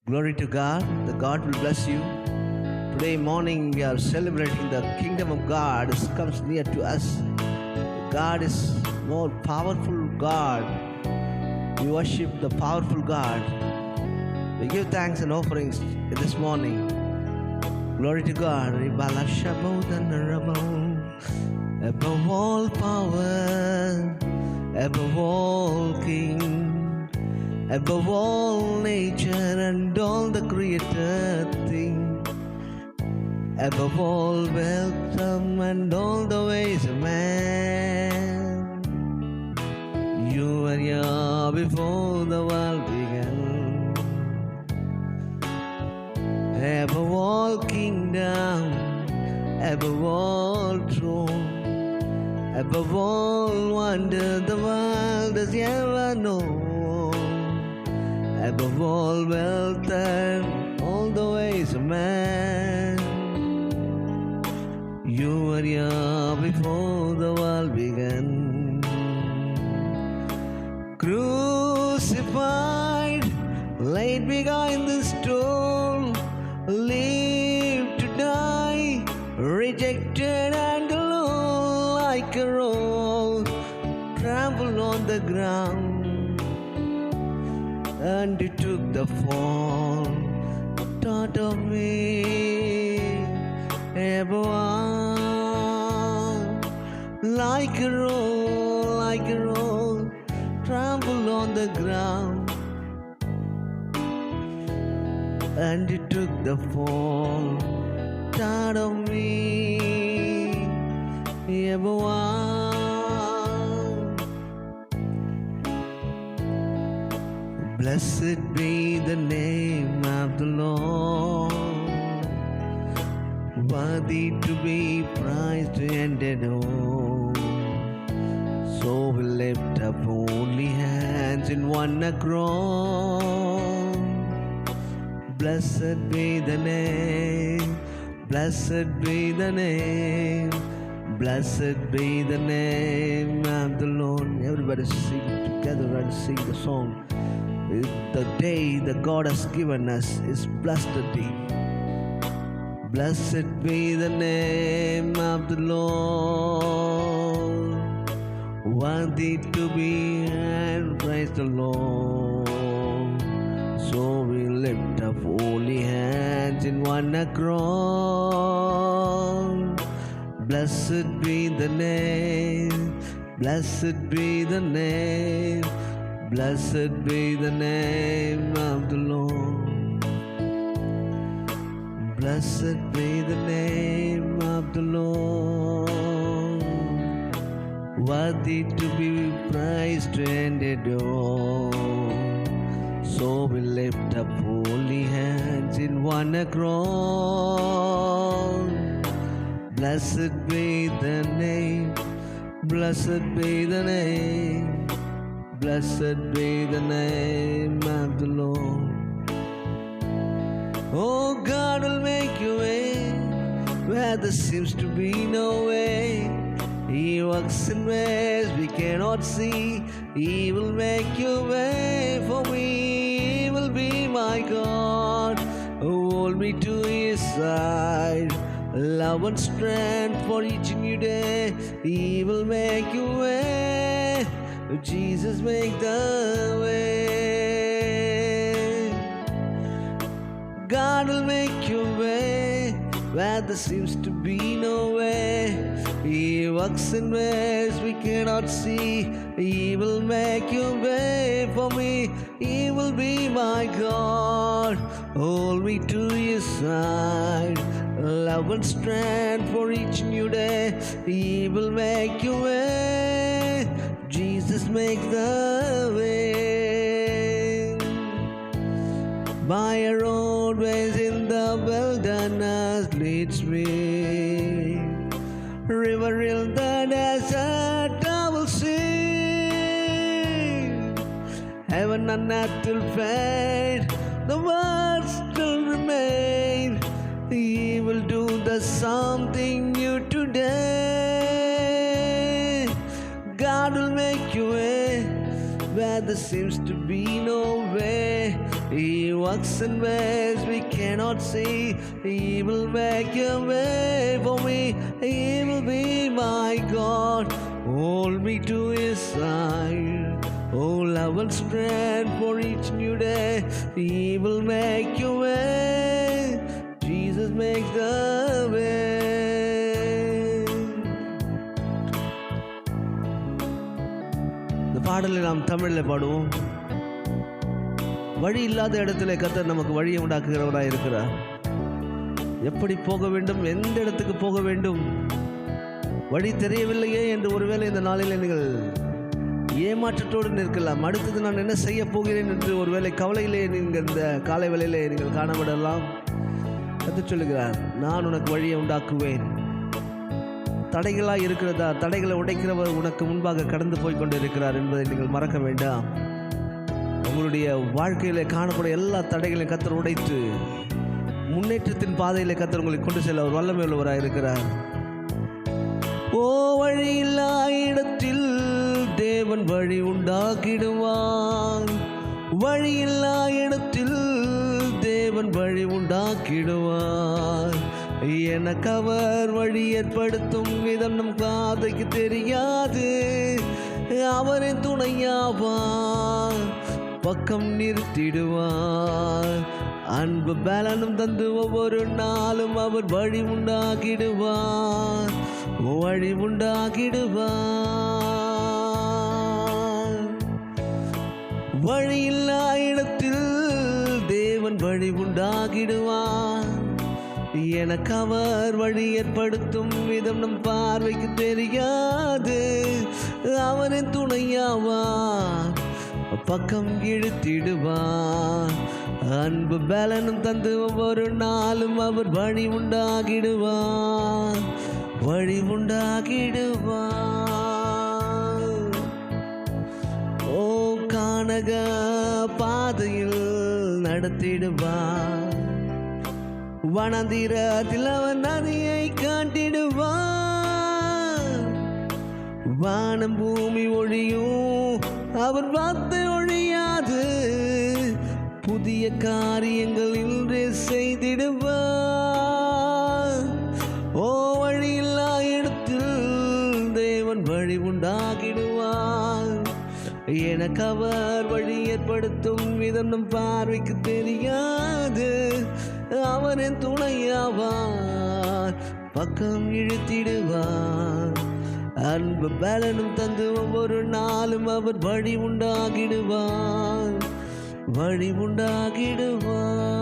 Glory to God. The God will bless you. Today morning we are celebrating the kingdom of God comes near to us. God is more powerful God. We worship the powerful God. We give thanks and offerings this morning. Glory to God. Above all power, above all king, above all nature and all the created thing, above all wisdom and all the ways of man, you were here before the world began. Above all kingdom, above all throne, above all wonder the world has ever known, above all wealth and all the ways of man, you were here before the world began. Crucified, laid behind the stone, lived to die, rejected and alone, like a rose trampled on the ground, and you took the fall, thought of me, everyone, like a rose trampled on the ground, and you took the fall, thought of me, everyone. Blessed be the name of the Lord, worthy to be praised and adored. So we lift up holy hands in one accord. Blessed be the name, blessed be the name, blessed be the name of the Lord. Everybody sing together and sing the song. The day that God has given us is blessed day. Blessed be the name of the Lord, worthy to be and praise the Lord. So we lift up holy hands in one accord. Blessed be the name, blessed be the name, blessed be the name of the Lord. Blessed be the name of the Lord, worthy to be praised and adored. So we lift up holy hands in one accord. Blessed be the name, blessed be the name, blessed be the name of the Lord. Oh, God will make a way where there seems to be no way. He works in ways we cannot see. He will make a way for me. He will be my God. Hold me to His side. Love and strength for each new day. He will make a way. Jesus, make the way. God will make your way where there seems to be no way. He works in ways we cannot see. He will make your way for me. He will be my God. Hold me to His side. Love and strength for each new day. He will make your way. Jesus, make the way. By a roadways in the wilderness leads me. River in the desert I will sing. Heaven and earth will fade, the words still remain. He will do the something new today. God will make a way where there seems to be no way. He works in ways we cannot see. He will make a way for me. He will be my God. Hold me to His side. Oh, love and strength for each new day. He will make your way. Jesus makes the way. இந்த பாடலை நாம் தமிழில் பாடுவோம். வழி இல்லாத இடத்துல கர்த்தர் நமக்கு வழியை உண்டாக்குகிறவராக இருக்கிறார். எப்படி போக வேண்டும், எந்த இடத்துக்கு போக வேண்டும், வழி தெரியவில்லையே என்று ஒருவேளை இந்த நாளில் நீங்கள் ஏமாற்றத்தோடு நிற்கலாம். அடுத்தது நான் என்ன செய்ய போகிறேன் என்று ஒருவேளை கவலையிலே நீங்கள் இந்த காலை வேளையிலே நீங்கள் காணப்படலாம். கர்த்தர் சொல்லுகிறார், நான் உனக்கு வழியை உண்டாக்குவேன். தடைகளாக இருக்கிறதா, தடைகளை உடைக்கிறவர் உனக்கு முன்பாக கடந்து போய் கொண்டு இருக்கிறார் என்பதை நீங்கள் மறக்க வேண்டாம். உங்களுடைய வாழ்க்கையில் காணப்படும் எல்லா தடைகளையும் கர்த்தர் உடைத்து முன்னேற்றத்தின் பாதையில் கர்த்தர் உங்களை கொண்டு செல்ல ஒரு வல்லமை உள்ளவராக இருக்கிறார். ஓ, வழி இல்லா இடத்தில் தேவன் வழி உண்டாக்கிடுவான். வழி இல்லா இடத்தில் தேவன் வழி உண்டாக்கிடுவார். எனக்கு அவர் வழி ஏற்படுத்தும் விதம் நம் காதைக்கு தெரியாது. அவரே துணையாவார், பக்கம் நிறுத்திடுவார். அன்பு பலனும் தந்து ஒவ்வொரு நாளும் அவர் வழி உண்டாக்கிடுவார். வழி உண்டாக்கிடுவார். வழி இல்லா இடத்தில் தேவன் வழி உண்டாக்கிடுவார். எனக்கு அவர் வழி ஏற்படுத்தும் விதம் நம் பார்வைக்கு தெரியாது. அவரின் துணையாவார், பக்கம் இழுத்திடுவார். அன்பு பலனும் தந்து ஒவ்வொரு நாளும் அவர் வழி உண்டாகிடுவார். வழி உண்டாகிடுவார். ஓ, கானக பாதையில் நடத்திடுவார். வனந்திரத்தில் அவன் நதியை காட்டிடுவார். வானம் பூமி ஒழியும், அவர் வார்த்தை ஒழியாது. புதிய காரியங்கள் இன்றே செய்திடுவார். ஓ, வழி இல்லா இடத்தில் தேவன் வழி உண்டாகிடுவார். எனக்கு அவர் வழி ஏற்படுத்தும் விதம் நம் பார்வைக்கு தெரியாது. அவரின் துணையாவார், பக்கம் இழுத்திடுவார். அன்பு பலனும் தந்து ஒவ்வொரு நாளும் அவர் வழி உண்டாகிடுவார். வழி உண்டாகிடுவார்.